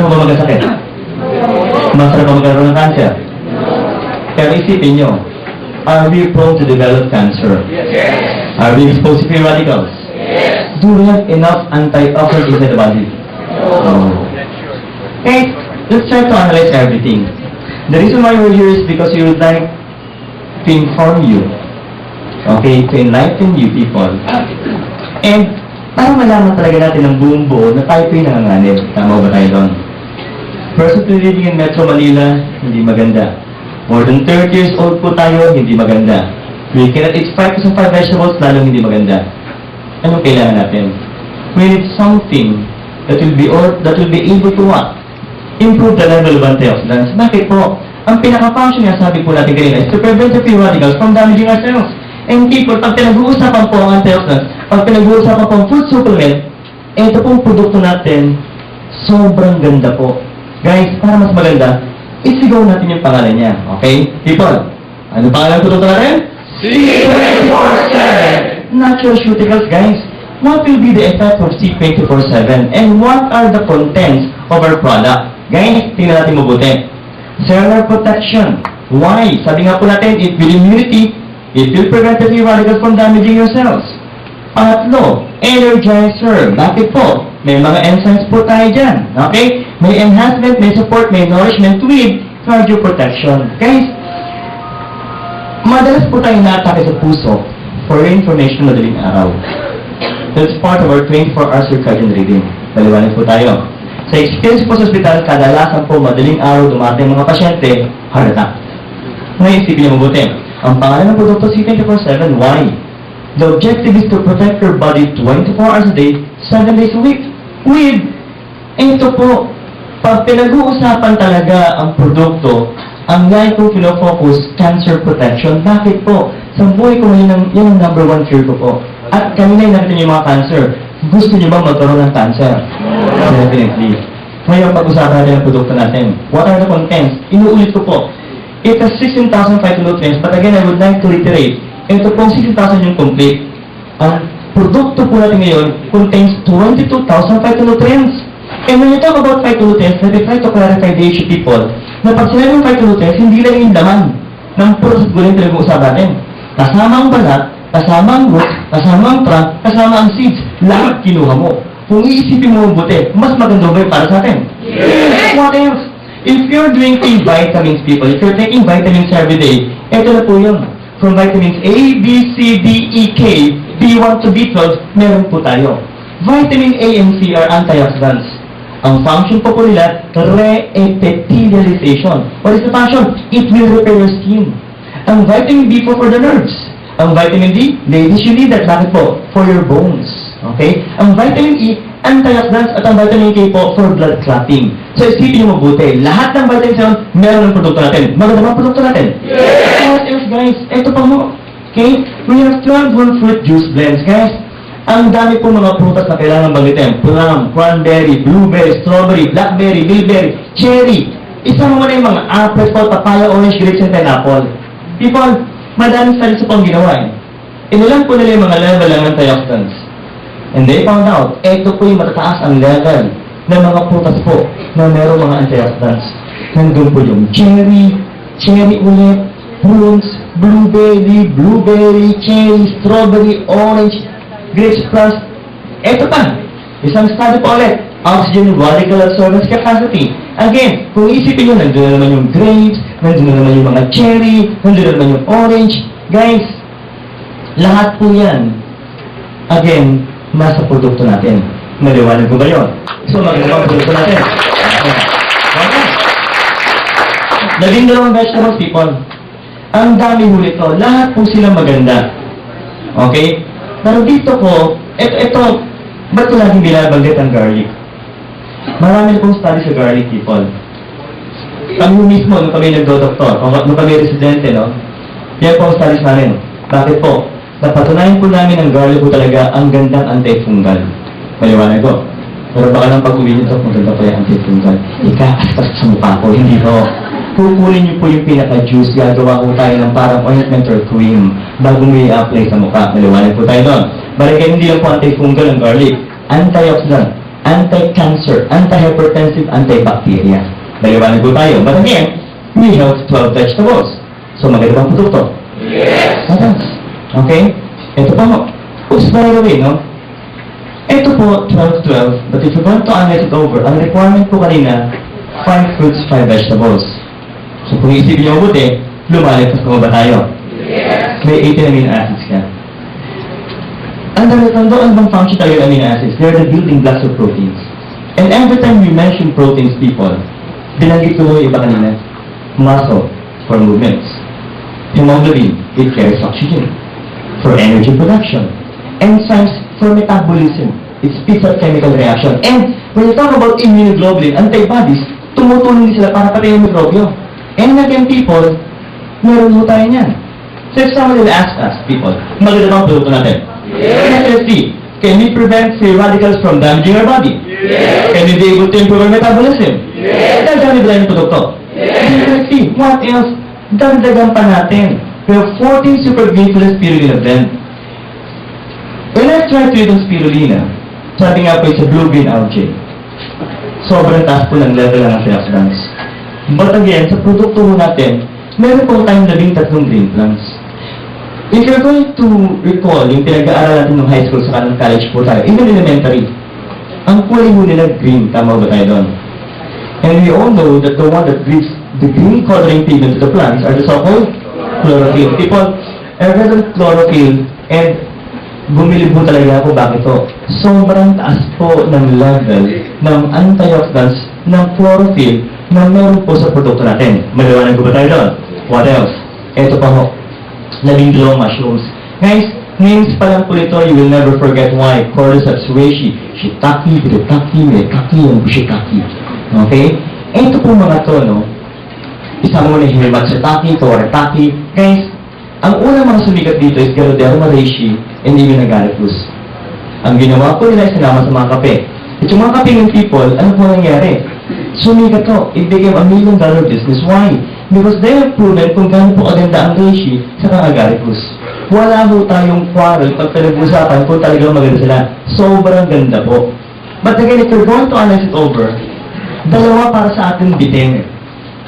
Masarap mo ba magkasakit? Masarap ba magkaroon ng cancer? Pero isipin nyo, are we prone to develop cancer? Yes. Are we exposed to free radicals? Yes. Do we have enough antioxidants inside the body? No. Okay, let's try to analyze everything. The reason why we're here is because we would like to inform you, okay, to enlighten you people. And para malaman talaga natin ang buong buo na tayo po'y nanganganib. Tama ba tayo doon? Personally living in Metro Manila, hindi maganda. More than 30 years old po tayo, hindi maganda. We cannot eat 5% of vegetables, lalong hindi maganda. Anong kailangan natin? We need something that will be able to what? Improve the level of antioxidants. Bakit po? Ang pinaka-function nga sabi po natin kanina is to prevent the free radicals from damaging our cells. And people, pag pinag-uusapan po ang antioxidants, pag pinag-uusapan po ang food supplement, ito pong produkto natin, sobrang ganda po. Guys, para mas maganda, isigaw natin yung pangalan niya. Okay? People, ano pangalan ng produkto natin? C24/7. Nutraceuticals, guys. What will be the effect of C24/7? And what are the contents of our product? Guys, tingnan natin mabuti. Cellular protection. Why? Sabi nga po natin, it will immunity. It will prevent the free radicals from damaging your cells. Pangatlo, energizer. Bakit po? May mga enzymes po tayo dyan. Okay? May enhancement, may support, may nourishment with cardio protection. Guys, madalas po tayo na-atake sa puso for information madaling araw. That's part of our 24-hour circadian rhythm. Paliwanag po tayo. Sa experience po sa ospital, kadalasan po madaling araw dumating mga pasyente, heart attack. Ngayon, isipin niyo mabuti. Ang pangalan ng produkto C24/7, why? The objective is to protect your body 24 hours a day, 7 days a week. With, ito po, pag pinag-uusapan talaga ang produkto, ang lahat kong pinofocus, cancer protection. Bakit po? Sa buhay ko ngayon, yan ang number one fear ko po. At kanina yung nakita niyo yung mga cancer. Gusto niyo ba magkaroon ng cancer? Definitely. Ngayon, pag-usapan natin ang produkto natin. What are the contents? Inuulit ko po. It has 16,000 phytonutrients, but again, I would like to reiterate, ito pong 16,000 yung complete. Ang produkto po natin ngayon contains 22,000 phytonutrients. And when you talk about phytonutrients, let me try to clarify the issue, people, na pag sinabi yung phytonutrients, hindi lang yung laman ng puros at gulay na nag-uusap natin. Kasama ang balat, kasama ang roots, kasama ang trunk, kasama ang seeds, lahat kinuha mo. Kung iisipin mo mabuti, mas maganda ba para sa atin? Yes! What else? If you're drinking vitamins, people, if you're taking vitamins every day, ito na po yun. From vitamins A, B, C, D, E, K, B1 to B12, meron po tayo. Vitamin A and C are antioxidants. Ang function po nila, re-epithelialization. What is the function? It will repair your skin. Ang vitamin B po for the nerves. Ang vitamin D, ladies, you need that. Bakit po? For your bones. Okay? Ang vitamin E, antioxidants, at ang vitamin K po for blood clotting. So, isipin nyo mabuti. Lahat ng vitamins yun, meron ng produkto natin. Maganda mga produkto natin. Yes! What else, guys? Ito pa mo. Okay? We have 12 whole fruit juice blends, guys. Ang dami po mga prutas na kailangan banggitin. Plum, cranberry, blueberry, strawberry, blackberry, bilberry, cherry. Isama mo na yung mga apple, papaya, orange, grapes, and pineapple. People, madaming studies po ang ginawa eh. Inilan po nila yung mga level ng antioxidants. And they found out, ito po yung matataas ang level ng mga prutas po na meron mga antioxidants. Nandun po yung cherry, cherry ulit, prunes, blueberry, cherry, strawberry, orange, grapes plus. Ito pa, isang study po ulit, oxygen radical absorbance capacity. Again, kung isipin nyo, nandun na naman yung grapes, nandun na naman yung mga cherry, nandun na naman yung orange. Guys, lahat po yan, again, nasa produkto natin. Maliwanag ko ba yun? So, magandang produkto natin. Okay. Labing dalawang vegetables, people. Ang dami ho nito. Lahat po sila maganda. Okay? Pero dito po, ito, ba't ko laging binabanggit ang garlic? Marami na pong study sa garlic, people. Kami mismo, nung kami nagdo-doktor, nung kami residente, no? Yan po ang studies namin. Bakit po? Napatunayan po namin ang garlic po talaga ang gandang antifungal. Maliwanag ko. Pero baka lang pag-uwi nyo ito, maganda po yung antifungal. Ika-aspas sa mukha ko, hindi po. Kukunin nyo po yung pinaka-juice, gagawa ko tayo ng parang ointment or cream bago mo i-apply sa mukha. Maliwanag po tayo doon. Balik hindi lang po antifungal ang garlic. Antioxidant. anti-cancer, anti-hypertensive, antibacteria. Naliwanag po tayo. But again, we have 12 vegetables. So maganda bang produkto? Yes. Okay? Ito pa mo. Oops, by the way, no? Ito po, 12-12. But if you're going to analyze it over, ang requirement po kanina, 5 fruits, 5 vegetables. So kung isipin niyo mabuti, lumalagpas pa ba tayo? Yes. May 18 amino acids ka. Ang dami ano bang function tayo ng amino acids? They're the building blocks of proteins. And every time we mention proteins, people, binanggit ko yung iba kanina. Muscle, for movements. Hemoglobin, it carries oxygen. For energy production. Enzymes, for metabolism. It speeds up chemical reaction. And when you talk about immunoglobulin, antibodies, tumutulong din sila para pati yung mikrobyo. And again, people, meron mo tayo niyan. So if someone will ask us, people, maganda bang produkto natin? Yes. Let's see. Can we prevent free radicals from damaging our body? Yes. Can we be able to improve our metabolism? Yes. Dagdagan ba yung produkto? Yes. Let's see. What else? Dagdagan pa natin. We have 14 super grateful spirulina blend. When I tried to eat ang spirulina, sabi nga po sa blue-green algae, sobrang taas po ng level ng antioxidants. But again, sa produkto mo natin, meron po tayong 13 green plants. If you're going to recall, yung pinag-aaral natin ng high school sa kanang college po tayo, even elementary, ang kulay mo nila green, tama ba tayo doon? And we all know that the one that gives the green coloring pigment to the plants are the so-called chlorophyll. People, I read on chlorophyll and bumili po talaga ako bakit to. Sobrang taas po ng level ng antioxidants ng chlorophyll na meron po sa produkto natin. Maliwanag ko ba tayo doon? What else? Ito pa ho. 12 mushrooms. Guys, names pa lang po ito, you will never forget why. Cordyceps reishi, shiitake, biritake, meitake, and bushitake. Okay? Ito po mga to, no? Isang muna yung himatsutake, kawaratake. Guys, ang unang mga sumikat dito is Ganoderma reishi and even agaricus. Ang ginawa po nila is sinama sa mga kape. At yung mga kape ng people, ano po nangyari? Sumikat to. It became $1 million business. Why? Because they have proven kung gaano po kaganda ang reishi sa mga agaricus. Wala po tayong quarrel pag pinag-usapan kung talagang maganda sila. Sobrang ganda po. But again, if you're going to analyze it over, dalawa para sa ating bitin.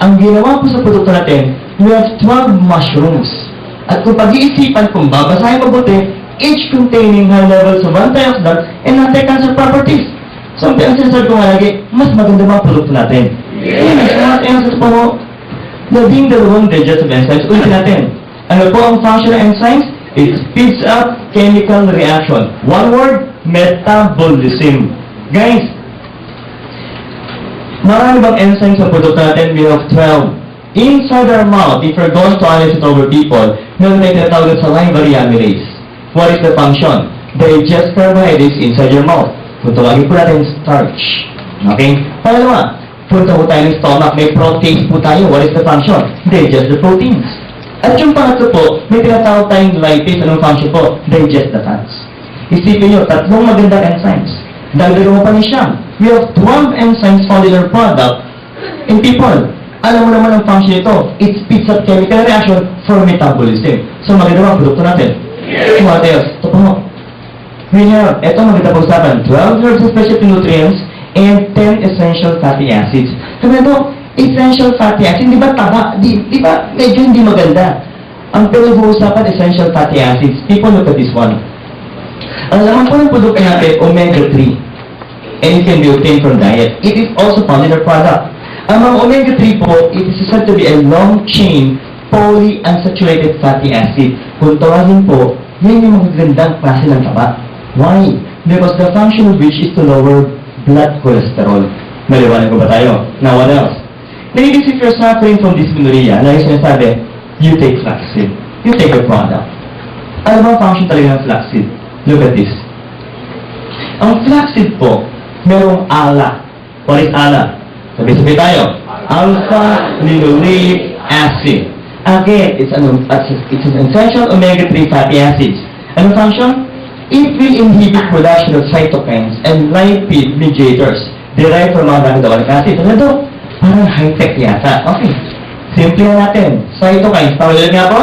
Ang ginawa po sa produkto natin, we have 12 mushrooms. At kung pag-iisipan, kung babasahin mabuti, each containing high levels of antioxidant and anti-cancer properties. So, ang sinasabi ko nga lagi, mas maganda mga produkto natin. Yes, what else pa mo? Labing dalawang digits of enzymes, ulitin natin. Ano po ang function ng enzymes? It speeds up chemical reaction. One word, metabolism. Guys, marami bang enzymes sa produkto natin? We have 12. Inside our mouth, if you're going to analyze it over people, meron tayo tinatawag sa salivary amylase. What is the function? Digest carbohydrates inside your mouth. Kung tawagin po natin starch. Okay? Pangalawa, punta po tayo ng stomach, may proteins po tayo. What is the function? Digest the proteins. At yung pangatlo po, may tinatawag tayong lipase. Anong function po? Digest the fats. Isipin nyo, tatlong magandang enzymes. Dagdagan mo pa ni Siyam. We have 12 enzymes found in our product. In people, alam mo naman ang function ito. It speeds up chemical reaction for metabolism. So maganda ba ang produkto natin? Yes. What else? Ito po. We have, ito maganda po usapan, 12 herbs of specialty nutrients and 10 essential fatty acids. Sabi ito, essential fatty acids, di ba taba? Di ba medyo hindi maganda? Ang pinag-uusapan, essential fatty acids. People, look at this one. Ang laman po ng produkto natin, omega-3. And it can be obtained from diet. It is also found in our product. Ang mga omega-3 po, it is said to be a long-chain polyunsaturated fatty acid. Kung tawagin po, yan yung magagandang klase ng taba. Why? Because the function of which is to lower blood cholesterol. Maliwanag ko ba tayo? Now, what else? Ladies, if you're suffering from dysmenorrhea, na yung sinasabi, you take flaxseed. You take a product. Ano ba ang function talaga ng flaxseed? Look at this. Ang flaxseed po, merong ALA. What is ALA? Sabi-sabi tayo. Alpha-linoleic acid. Again, it's an essential omega-3 fatty acids. Anong function? It will inhibit production of cytokines and lipid mediators derived from mga gamit acid. Ano ito? Parang high-tech yata. Okay. Simple natin. Cytokines. Tawag nga po?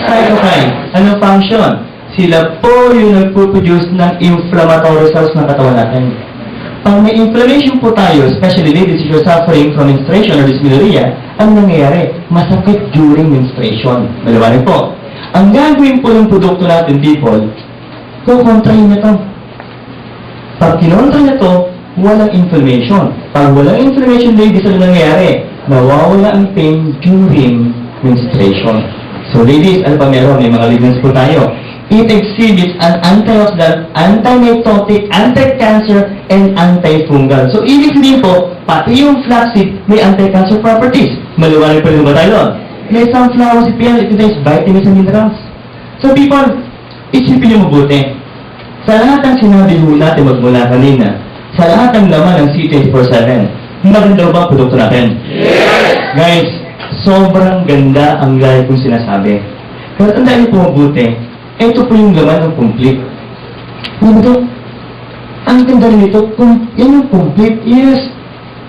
Cytokines. Anong function? Sila po yung nagpo-produce ng inflammatory cells ng katawan natin. Pag may inflammation po tayo, especially ladies if you're suffering from menstruation or dysmenorrhea, ang nangyayari, masakit during menstruation. Maliwanag po. Ang gagawin po ng produkto natin, people, kukontrahin niya to. Pag kinontra niya to, walang inflammation. Pag walang inflammation, ladies, ano nangyayari? Nawawala ang pain during menstruation. So ladies, ano pa meron? May mga ligands po tayo. It exhibits an antioxidant, antimitotic, anti-cancer, and antifungal. So, ibig sabihin po, pati yung flaxseed may anti-cancer properties. Maliwanag pa rin ba tayo doon? May sunflower seed yan, it contains vitamins and minerals. So, people, isipin niyo mabuti. Sa lahat ng sinabi ho natin magmula kanina, sa lahat ng laman ng C24/7, maganda ba ang produkto natin? Yes! Guys, sobrang ganda ang gaya kong sinasabi. Kaya tandaan niyo po mabuti, ito po yung laman ng complete. Ano ba? Ang ganda rin ito, yan yung complete. Yes.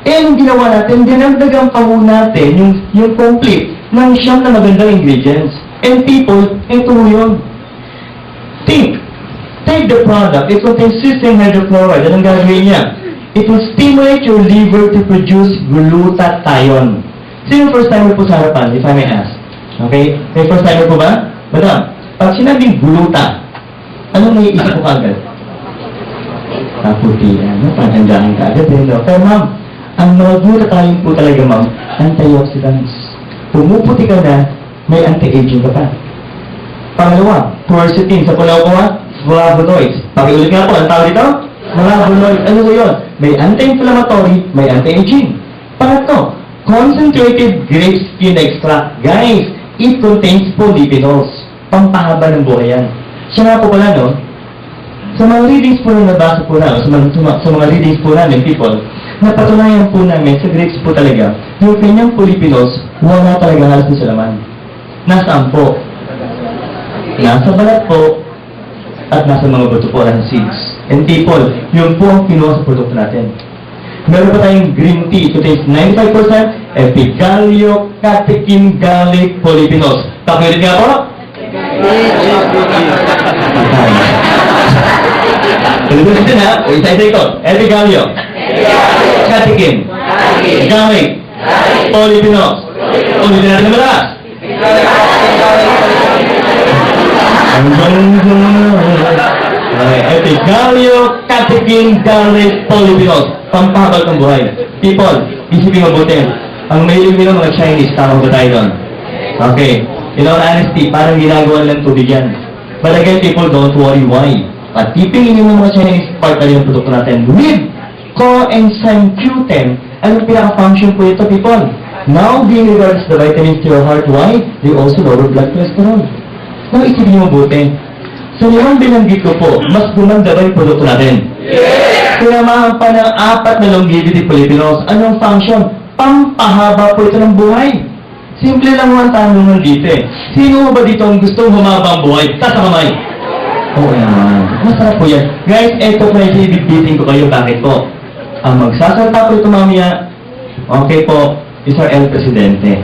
Anong ginawa natin? Dinagdagan pa ho natin yung complete ng siyam na magandang ingredients. And people, ito yun. Think. Take the product. It contains cysteine hydrochloride. Anong gagawin niya? It will stimulate your liver to produce glutathione. Sino first timer po sa harapan, if I may ask? Okay? May first timer po ba? Madam, pag sinabing gluta, anong naiisip ko kagad? Kaputi yan, panghandaan ka agad din, no? Pero ma'am, ang mga glutathione po talaga, ma'am, antioxidants. Pumuputi ka na, may anti-aging ka pa. Pangalawa, quercetin. Sa pulaw ko ha, flavonoids. Pakiulit nga po, ang tawag dito? Flavonoids. Ano ko yun? May anti-inflammatory, may anti-aging. Pangatlo, concentrated grape skin extract. Guys, it contains polyphenols. Pampahaba ng buhay yan. Siya nga po pala, no? Sa mga readings po na nabasa po namin, sa mga readings po namin, people, napatunayan po namin sa grapes po talaga, yung kanyang polyphenols, wala talaga halos sa laman. Nasaan po? Nasa balat po, at nasa mga buto po ng seeds. And people, yun po ang kinuha sa produkto natin. Meron pa tayong green tea. It contains 95% epigallio, catechin, garlic, polyphenols. Pakiulit nga po. Tuloy din ha. Isa-isa ito. Epigallio, catechin, garlic, polyphenols. Ulitin natin na malakas. Okay, epigallio, catechin, garlic, polyphenols. Pampahaba ng buhay. People, isipin mabuti. Ang mailing nila mga Chinese, tama ba tayo doon? Okay. In all honesty, parang ginagawa lang tubig yan. But again, people, don't worry why. Patipingin yung mga Chinese part na yung produkto natin with coenzyme Q10. Anong pinaka-function po ito, people? Now, being regards the vitamins to your heart, why? They also lower blood cholesterol. Now, isipin niyo mabuti. Sa limang binanggit ko po, mas gumanda ba yung produkto natin? Yes! Sinamahan pa ng 4 na longevity polyphenols. Anong function? Pampahaba po ito ng buhay. Simple lang ang tanungan dito eh. Sino ba dito ang gustong humaba ang buhay? Tasa kamay. Oo naman. Masarap po yan. Guys, eto po yung ibigbitin ko kayo. Bakit po? Ang magsasalta po ito mamaya, okay po, is our El Presidente.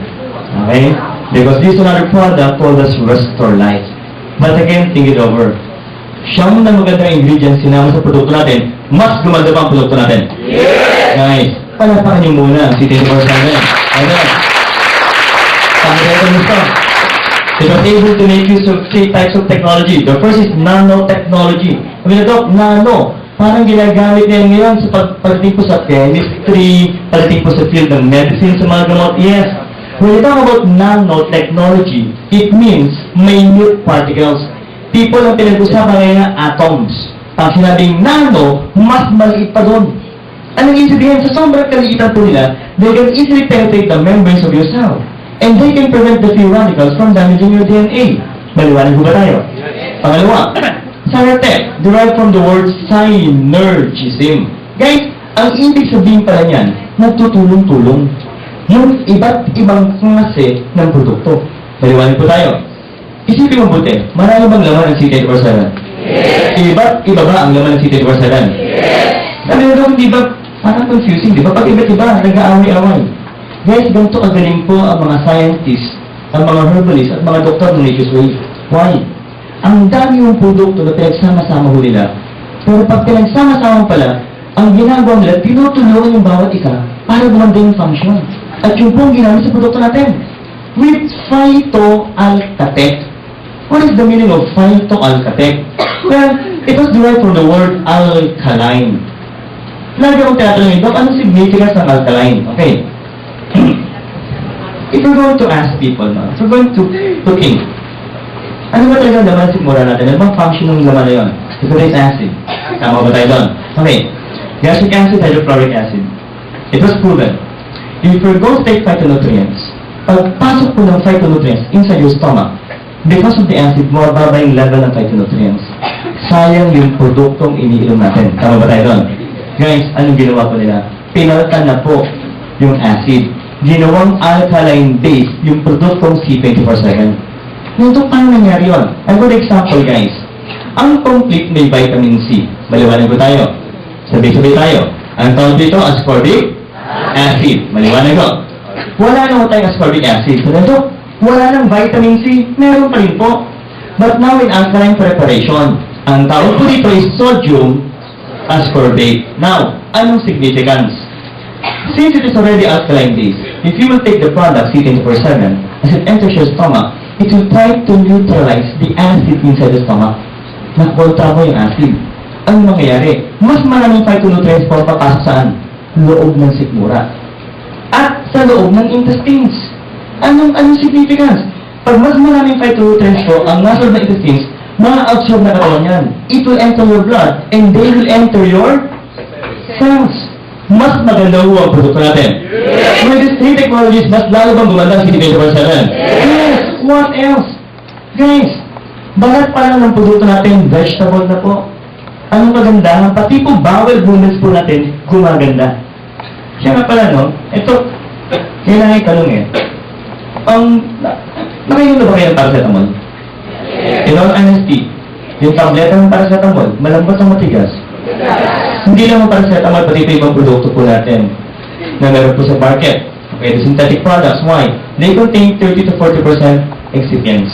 Okay? Because this is another product called as Restore Life. But again, think it over. Siyam na magandang ingredients sinama sa produkto natin, mas gumanda pa ang produkto natin. Yes! Guys, palapakan niyo muna ang C24/7. Ano? It was able to make use of 3 types of technology. The first is nanotechnology. Sabi na, Doc, nano. Parang ginagamit niya ngayon sa pagdating po sa chemistry, pagdating po sa field ng medicine, sa mga gamot. Yes. When you talk about nanotechnology, it means minute particles. People ang pinag-usapan ngayon na atoms. Pag sinabing nano, mas maliit pa doon. Anong isabihin? Sa sobrang kaliitan po nila, they can easily penetrate the membranes of your cell. And they can prevent the free radicals from damaging your DNA. Maliwanag po ba tayo? Pangalawa, Cyanotech, derived from the word synergism. Guys, ang ibig sabihin pala niyan, nagtutulong-tulong. Yung iba't ibang klase ng produkto. Maliwanag po tayo. Isipin mo buti, marami bang laman ng C24/7? Yes! Iba't iba ba ang laman ng C24/7? Yes! Sabi na di ba, parang confusing, di ba? Pag iba't iba, nag-aaway-away. Guys, ganito kagaling po ang mga scientists, ang mga herbalists, at mga doktor ng Nature's Way. Why? Ang dami yung produkto na pinagsama-sama ho nila. Pero pag pinagsama-sama pala, ang ginagawa nila, tinutulungan yung bawat isa para gumanda yung function. At yung pong ginamit sa produkto natin. With phytoalkatech. What is the meaning of phytoalkatech? Well, it was derived from the word alkaline. Lagi akong tinatanong, Doc, anong significance ng alkaline? Okay. If we're going to ask people, no? If we're going to think, ano ba talaga laman ng sigmura natin? Ano bang function ng laman na yun? Ito is acid. Tama ba tayo doon? Okay. Gastric acid, hydrochloric acid. It was proven. If we're going to take phytonutrients, pagpasok po ng phytonutrients inside your stomach, because of the acid, mababa yung level ng phytonutrients. Sayang yung produktong iniinom natin. Tama ba tayo doon? Guys, anong ginawa po nila? Pinalitan na po yung acid. Ginawang alkaline base yung produktong C24/7. Nito paano nangyari yun? A good example, guys. Ang complete may vitamin C. Maliwanag ko tayo. Sabi-sabi tayo. Ang tawag dito, ascorbic acid. Maliwanag ko. Wala naman tayong ascorbic acid. So, nito, wala nang vitamin C. Meron pa rin po. But now in alkaline preparation, ang tawag po dito is sodium ascorbate. Now, anong significance? Since it is already alkaline base, if you will take the product C24/7, as it enters your stomach, it will try to neutralize the acid inside the stomach. Nakontra mo yung acid. Ang mangyayari, mas maraming phytonutrients po papasok saan? Loob ng sikmura. At sa loob ng intestines. Anong significance? Pag mas maraming phytonutrients po ang nasa loob ng intestines, ma-absorb na katawan yan. It will enter your blood and they will enter your cells. Mas maganda ho ang produkto natin. With these three technologies, mas lalo bang gumanda ang C24/7? Yes! What else? Guys, balat pa lang ng produkto natin, vegetable na po. Anong kagandahan? Pati po bowel movements po natin, gumaganda. Kaya nga pala, no? Ito, kailangan itanong eh. Nakainom na ba kayo ng paracetamol? In all honesty, yung tableta ng paracetamol, malambot ang matigas. Hindi lang ang paracetamol, pati ito ibang produkto po natin na meron po sa market. Okay, the synthetic products, why? They contain 30 to 40% excipients.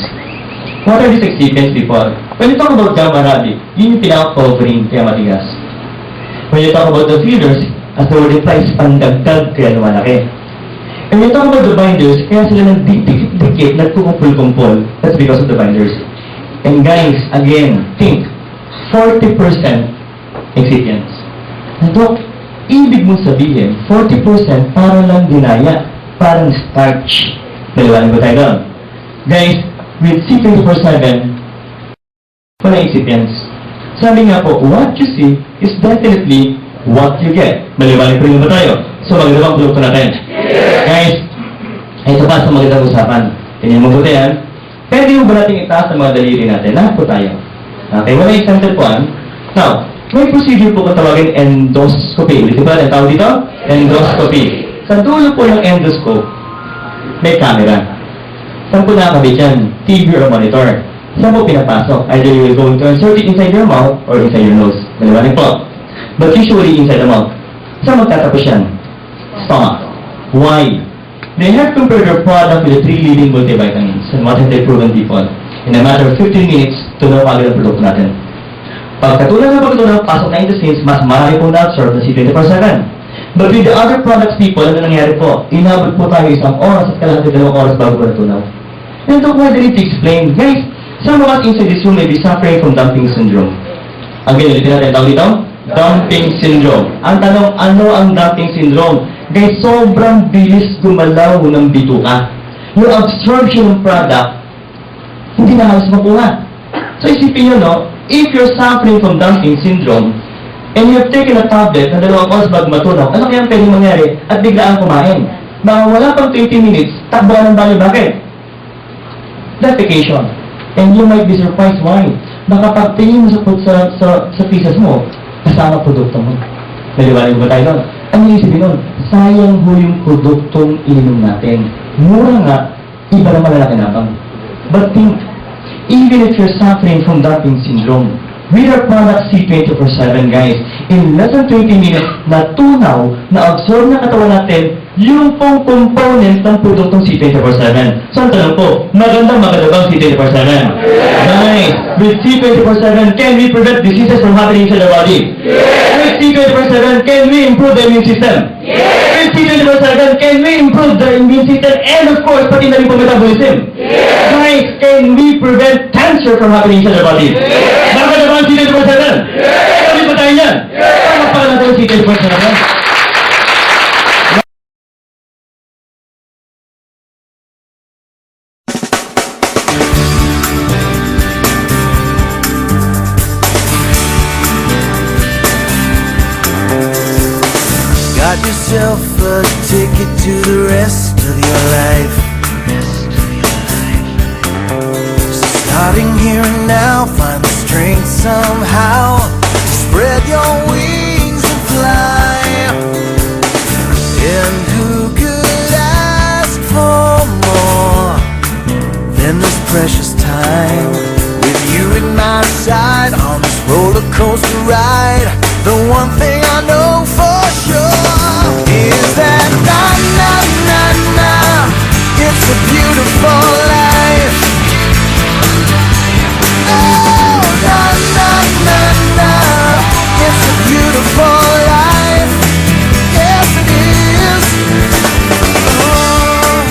What are these excipients, people? When you talk about gamma radic, yun yung pinaka-covering kaya matigas. When you talk about the fillers, as the word implies, pandagdag kaya lumalaki. And when you talk about the binders, kaya sila nagdikit-dikit, nagkukumpul-kumpul. That's because of the binders. And guys, again, think, 40% excipients. Ito, ibig mong sabihin, 40% para lang dinaya, parang starch. Naliwanan ko tayo doon. Guys, with C24/7, walang excipients. Sabi nga po, what you see is definitely what you get. Maliwanan ko rin ba tayo? So, magandang produkto natin. Guys, ito pa sa magandang usapan. Tingnan mo buti yan. Pwede mo ba natin itaas ang mga daliri natin? Lahat po tayo. Okay, wala example po yan. Now, may procedure po kung tawagin endoscopy. Di ba? Ang tawag dito? Endoscopy. Sa dulo po ng endoscope, may camera. Saan po nakakabit yan? TV or monitor. Saan po pinapasok? Either you will go to insert it inside your mouth or inside your nose. Maliwanag po. But usually inside the mouth. Saan magtatapos yan? Stomach. Why? They have compared their product with the 3 leading multivitamins and what have they proven people in a matter of 15 minutes to know agad ang produkto natin. Pagkatulang ng pagkatulang pasok na intestines, mas marami po na-absorb na C24/7. But with the other products people, ano nangyari po? Inabot po tayo 1 oras at kalahati 2 oras bago po natunaw. And so why did it explain? Guys, some of us inside this room may be suffering from dumping syndrome. Again, ulitin natin, tawag dito? Dumping syndrome. Ang tanong, ano ang dumping syndrome? Guys, sobrang bilis gumalaw ng bituka. Yung absorption ng product, hindi na halos makuha. So isipin nyo, no? If you're suffering from dumping syndrome, and you have taken a tablet na 2 oras bago matunaw, ano kaya ang pwedeng mangyari? At biglaan kumain. Baka wala pang 20 minutes, takbo ka ng banyo. Bakit? Defecation. And you might be surprised why. Baka pagtingin mo sa pieces mo, kasama produkto mo. Naliwanag ba tayo doon? Ano yung isipin nun? Sayang ho yung produktong ininom natin. Mura nga, iba na malalaki nabang. But think, even if you're suffering from dumping syndrome, with our product C24/7, guys, in less than 20 minutes, natunaw, na-absorb na katawan natin yung pong components ng produktong C24/7. So, ang tanong po, maganda bang C24/7? Guys, with C24/7, can we prevent diseases from happening inside the body? Yes! With T24/7, can we improve the immune system? With T24/7, can we improve the immune system? And of course, pati na rin po metabolism. Guys, can we prevent cancer from happening sa our body? Bakit naman ang T24/7? Kami pa tayo yan. Para magpaka natin ang T24/7. Got yourself a ticket to the rest of your life. So starting here and now, find the strength somehow. Spread your wings and fly. And who could ask for more than this precious time with you at my side on this roller coaster ride? The one thing I know for sure is that it's a beautiful life. Oh, it's a beautiful life. Yes, it is. Oh.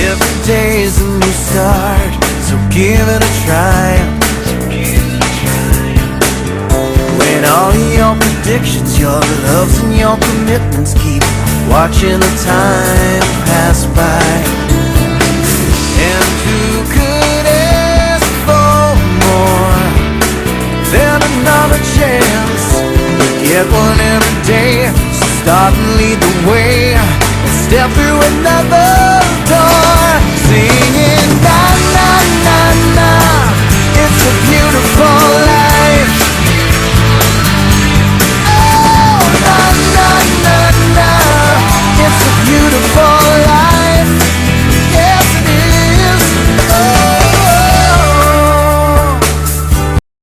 Every day's a new start, so give it a try. When all your predictions, your loves and your commitments keep watching the time pass by. And who could ask for more than another chance? You get one every day, so start and lead the way and step through another door.